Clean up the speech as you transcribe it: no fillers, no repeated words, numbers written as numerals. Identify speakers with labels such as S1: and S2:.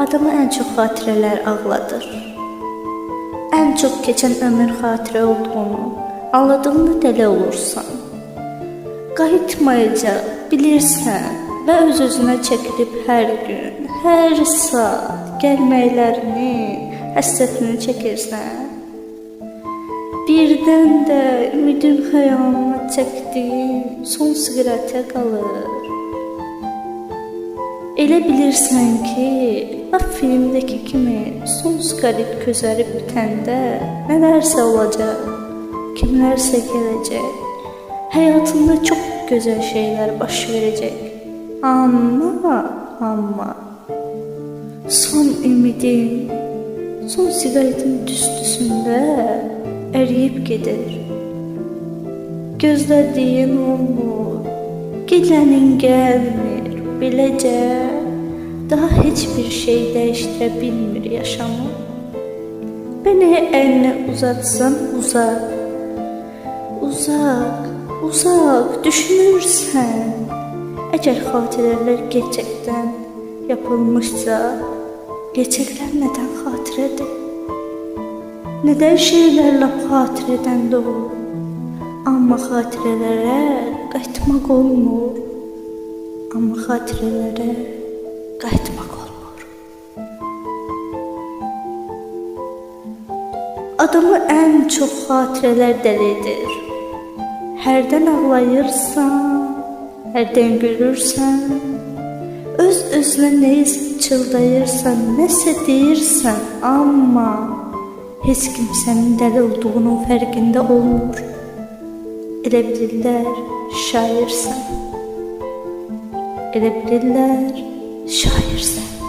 S1: Adamı ən çox xatirələr ağladır. Ən çox keçən ömür xatirə olduğunu anladığında dəli olursan. Qayıtmayacaq bilirsən və öz-özünə çəkilib hər gün, hər saat gəlməklərinin həsrətini çəkirsən. Birdən də ümidin xəyalına çəkdiyin son siqaretə qalır. Elə bilirsən ki, filmdəki kimi son siqaret közərib bitəndə nələrsə olacaq, kimlərsə gələcək, həyatında çox gözəl şeylər baş verəcək. Amma son ümidin, son siqaretin tüstüsündə əriyib gedir. Gözlədiyin olmur, gecənin gəlmir, beləcə daha heç bir şey dəyişdirə bilmir yaşamı. Beni əlini uzatsan uzaq, uzaq düşünürsən. Əgər xatirələr gerçəkdən yapılmışsa, gerçəklər nədən xatirədir? Nədən şeylər lap xatirədən doğur? Amma xatirələrə qayıtmaq olmur. Adamı ən çox xatirələr dəli edir. Hərdən ağlayırsan, hərdən gülürsən, öz-özünə nəyisə çıldayırsan, nəsə deyirsən, amma heç kim sənin dəli olduğunun fərqində olmur. Elə bilirlər şairsən. Elə bilirlər şairsən.